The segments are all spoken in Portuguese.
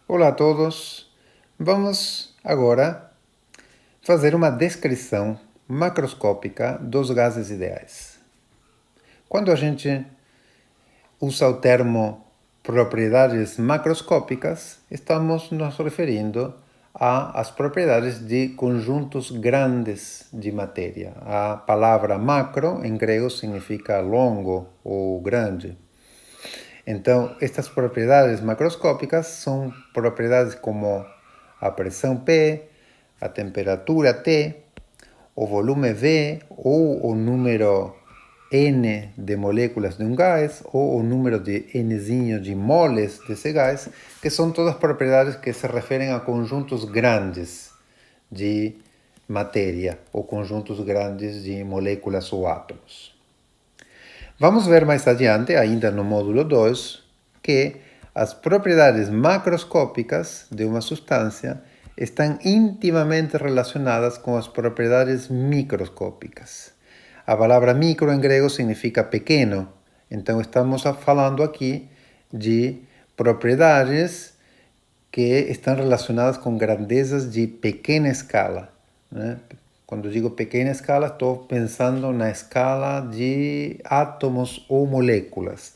Olá a todos! Vamos agora fazer uma descrição macroscópica dos gases ideais. Quando a gente usa o termo propriedades macroscópicas, estamos nos referindo às propriedades de conjuntos grandes de matéria. A palavra macro, em grego, significa longo ou grande. Então, estas propriedades macroscópicas são propriedades como a pressão P, a temperatura T, o volume V ou o número N de moléculas de um gás ou o número de Nzinho de moles desse gás, que são todas propriedades que se referem a conjuntos grandes de matéria ou conjuntos grandes de moléculas ou átomos. Vamos ver mais adiante, ainda no módulo 2, que as propriedades macroscópicas de uma substância estão intimamente relacionadas com as propriedades microscópicas. A palavra micro em grego significa pequeno, então estamos falando aqui de propriedades que estão relacionadas com grandezas de pequena escala, né? Quando digo pequena escala, estou pensando na escala de átomos ou moléculas.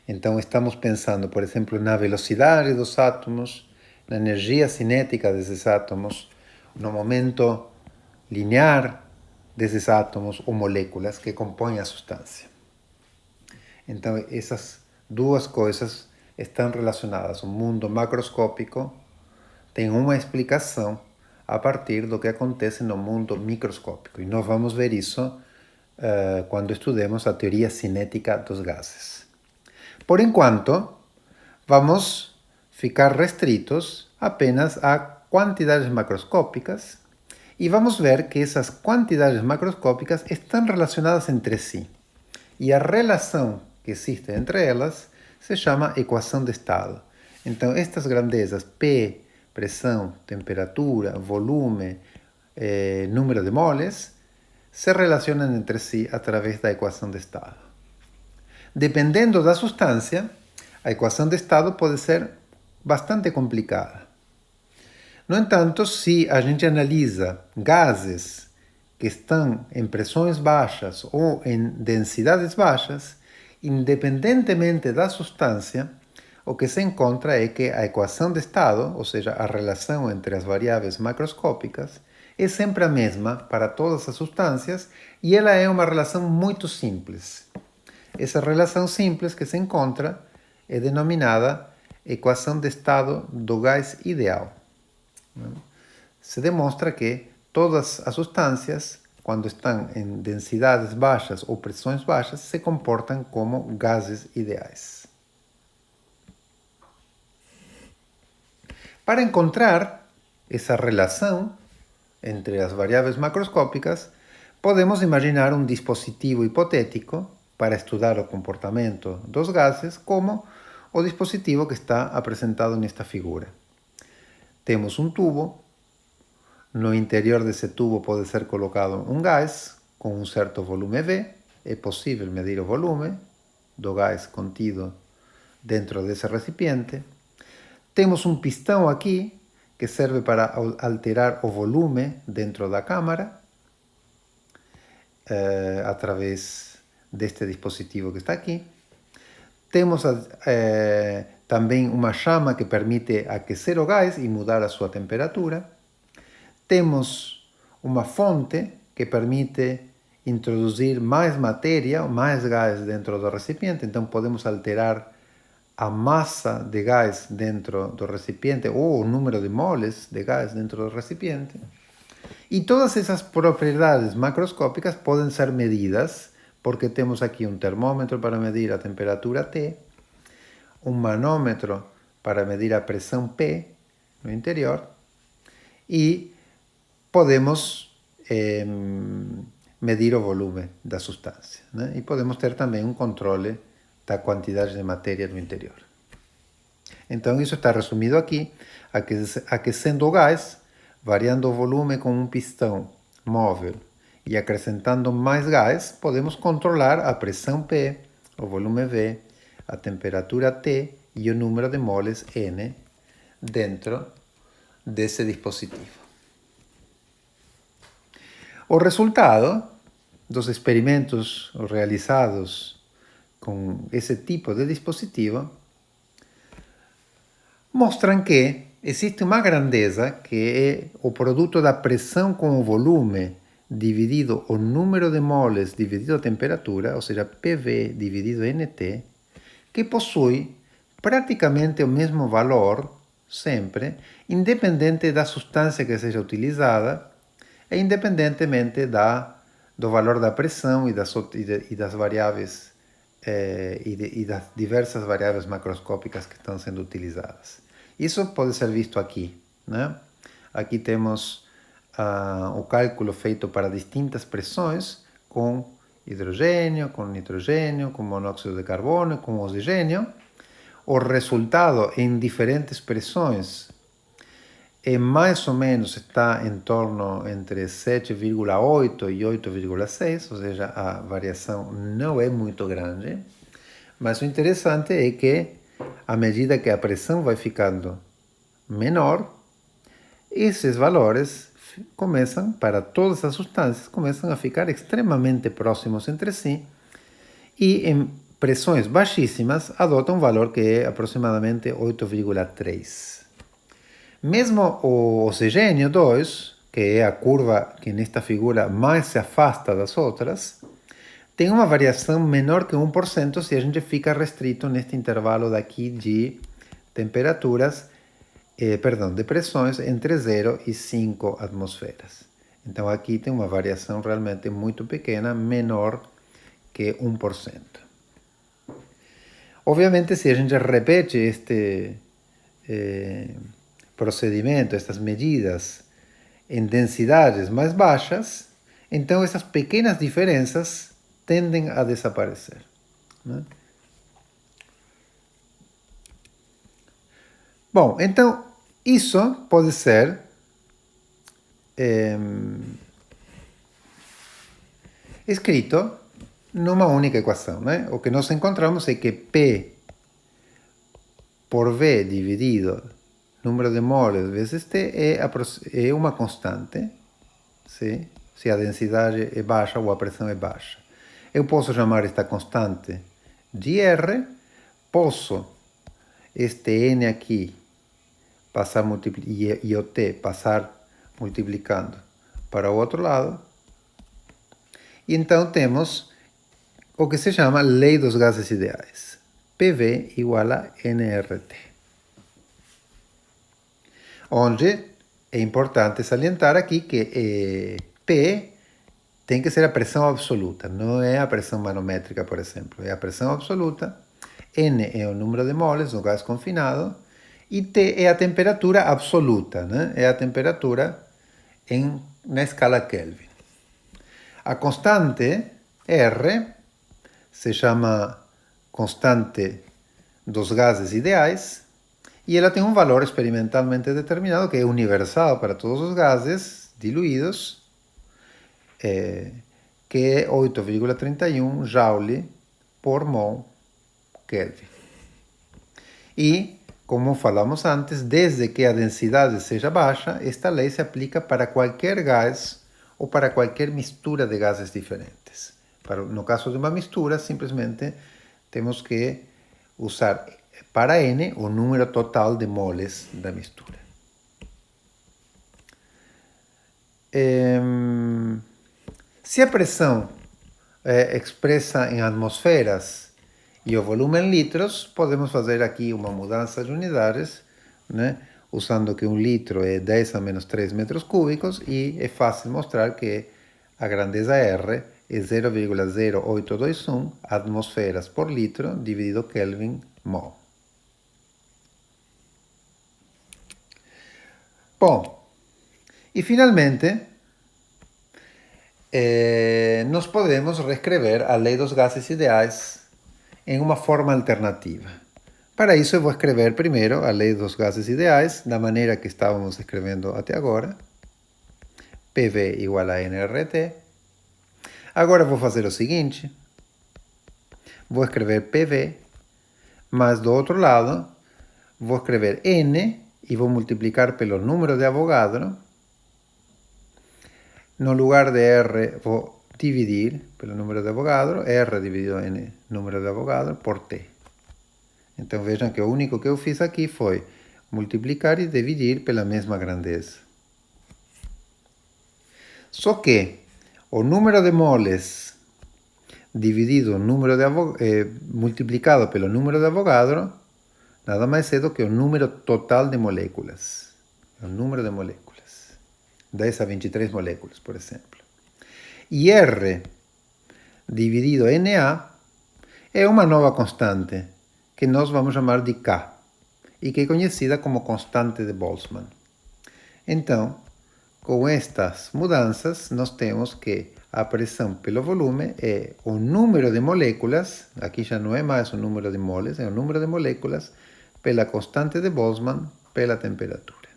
Então, estamos pensando, por exemplo, na velocidade dos átomos, na energia cinética desses átomos, no momento linear desses átomos ou moléculas que compõem a substância. Então, essas duas coisas estão relacionadas. O mundo macroscópico tem uma explicação a partir do que acontece no mundo microscópico. E nós vamos ver isso quando estudemos a teoria cinética dos gases. Por enquanto, vamos ficar restritos apenas a quantidades macroscópicas e vamos ver que essas quantidades macroscópicas estão relacionadas entre si. E a relação que existe entre elas se chama equação de estado. Então, estas grandezas P, pressão, temperatura, volume, número de moles, se relacionam entre si através da equação de estado. Dependendo da substância, a equação de estado pode ser bastante complicada. No entanto, se a gente analisa gases que estão em pressões baixas ou em densidades baixas, independentemente da substância, o que se encontra é que a equação de estado, ou seja, a relação entre as variáveis macroscópicas, é sempre a mesma para todas as substâncias e ela é uma relação muito simples. Essa relação simples que se encontra é denominada equação de estado do gás ideal. Se demonstra que todas as substâncias, quando estão em densidades baixas ou pressões baixas, se comportam como gases ideais. Para encontrar essa relação entre as variáveis macroscópicas, podemos imaginar um dispositivo hipotético para estudar o comportamento dos gases, como o dispositivo que está apresentado nesta figura. Temos um tubo, no interior desse tubo pode ser colocado um gás com um certo volume V, é possível medir o volume do gás contido dentro desse recipiente. Temos um pistão aqui, que serve para alterar o volume dentro da câmara, através deste dispositivo que está aqui. Temos também uma chama que permite aquecer o gás e mudar a sua temperatura. Temos uma fonte que permite introduzir mais matéria, mais gás dentro do recipiente, então podemos alterar a massa de gás dentro do recipiente ou o número de moles de gás dentro do recipiente. E todas essas propriedades macroscópicas podem ser medidas, porque temos aqui um termômetro para medir a temperatura T, um manômetro para medir a pressão P no interior, e podemos medir o volume da substância, né? E podemos ter também um controle da quantidade de matéria no interior. Então, isso está resumido aqui, aquecendo o gás, variando o volume com um pistão móvel e acrescentando mais gás, podemos controlar a pressão P, o volume V, a temperatura T e o número de moles N dentro desse dispositivo. O resultado dos experimentos realizados com esse tipo de dispositivo mostram que existe uma grandeza que é o produto da pressão com o volume dividido o número de moles dividido a temperatura, ou seja, PV dividido NT, que possui praticamente o mesmo valor, sempre, independente da substância que seja utilizada e independentemente do valor da pressão e das variáveis e das diversas variáveis macroscópicas que estão sendo utilizadas. Isso pode ser visto aqui, né? Aqui temos o cálculo feito para distintas pressões com hidrogênio, com nitrogênio, com monóxido de carbono, com oxigênio. O resultado em diferentes pressões mais ou menos está em torno entre 7,8 e 8,6, ou seja, a variação não é muito grande. Mas o interessante é que, à medida que a pressão vai ficando menor, esses valores começam, para todas as substâncias, começam a ficar extremamente próximos entre si e em pressões baixíssimas adotam um valor que é aproximadamente 8,3. Mesmo o oxigênio 2, que é a curva que nesta figura mais se afasta das outras, tem uma variação menor que 1% se a gente fica restrito neste intervalo daqui de temperaturas, de pressões entre 0 e 5 atmosferas. Então aqui tem uma variação realmente muito pequena, menor que 1%. Obviamente, se a gente repete este procedimento, estas medidas em densidades mais baixas, então essas pequenas diferenças tendem a desaparecer, né? Bom, então isso pode ser escrito numa única equação, né? O que nós encontramos é que P por V dividido número de moles vezes T é uma constante, se a densidade é baixa ou a pressão é baixa. Eu posso chamar esta constante de R, posso este N aqui passar e o T passar multiplicando para o outro lado. E então temos o que se chama lei dos gases ideais. PV igual a nRT. Onde é importante salientar aqui que P tem que ser a pressão absoluta, não é a pressão manométrica, por exemplo. É a pressão absoluta, N é o número de moles no gás confinado, e T é a temperatura absoluta, né? É a temperatura na escala Kelvin. A constante R se chama constante dos gases ideais e ela tem um valor experimentalmente determinado que é universal para todos os gases diluídos, que é 8,31 Joule por mol Kelvin. E, como falamos antes, desde que a densidade seja baixa, esta lei se aplica para qualquer gás ou para qualquer mistura de gases diferentes. No caso de uma mistura, simplesmente temos que usar para N o número total de moles da mistura. Se a pressão é expressa em atmosferas e o volume em litros, podemos fazer aqui uma mudança de unidades, né? Usando que 1 litro é 10 a menos 3 metros cúbicos, e é fácil mostrar que a grandeza R é 0,0821 atmosferas por litro dividido Kelvin mol. Bom, e finalmente, nós podemos reescrever a lei dos gases ideais em uma forma alternativa. Para isso, eu vou escrever primeiro a lei dos gases ideais, da maneira que estávamos escrevendo até agora. PV igual a nRT. Agora vou fazer o seguinte. Vou escrever PV, mas do outro lado, vou escrever N e vou multiplicar pelo número de Avogadro. No lugar de R vou dividir pelo número de Avogadro, R dividido em número de Avogadro por T. Então vejam que o único que eu fiz aqui foi multiplicar e dividir pela mesma grandeza. Só que o número de moles dividido multiplicado pelo número de Avogadro nada mais é do que o número total de moléculas. O número de moléculas. 10 a 23 moléculas, por exemplo. E R dividido Na é uma nova constante que nós vamos chamar de K e que é conhecida como constante de Boltzmann. Então, com estas mudanças, nós temos que a pressão pelo volume é o número de moléculas, aqui já não é mais o número de moles, é o número de moléculas pela constante de Boltzmann pela temperatura.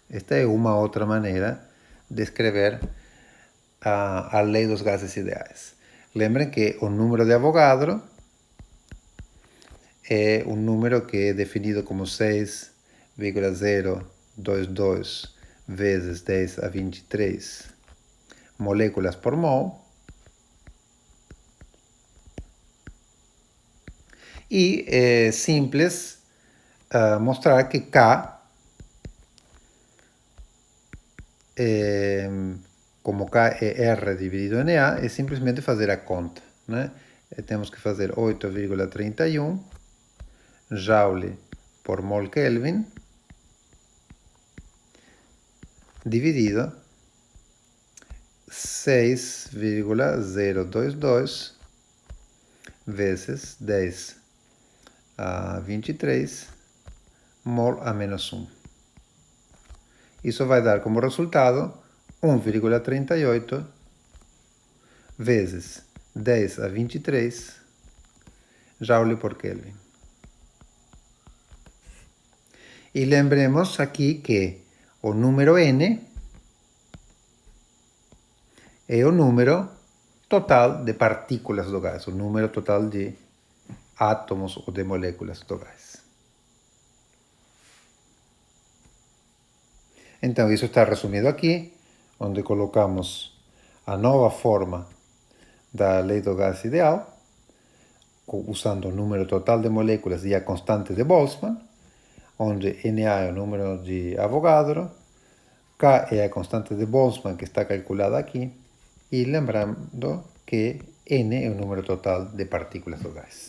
Esta é uma outra maneira de escrever a lei dos gases ideais. Lembrem que o número de Avogadro é um número que é definido como 6,022 vezes 10 a 23 moléculas por mol. E é simples mostrar que K, como K é R dividido em Na, é simplesmente fazer a conta, né? Temos que fazer 8,31 Joule por mol Kelvin dividido 6,022 vezes 10 a 23 mol a menos 1. Isso vai dar como resultado 1,38 vezes 10 a 23 Joule por Kelvin. E lembremos aqui que o número N é o número total de partículas do gás, o número total de átomos ou de moléculas do gás. Então, isso está resumido aqui, onde colocamos a nova forma da lei do gás ideal, usando o número total de moléculas e a constante de Boltzmann, onde Na é o número de Avogadro, K é a constante de Boltzmann que está calculada aqui, e lembrando que N é o número total de partículas do gás.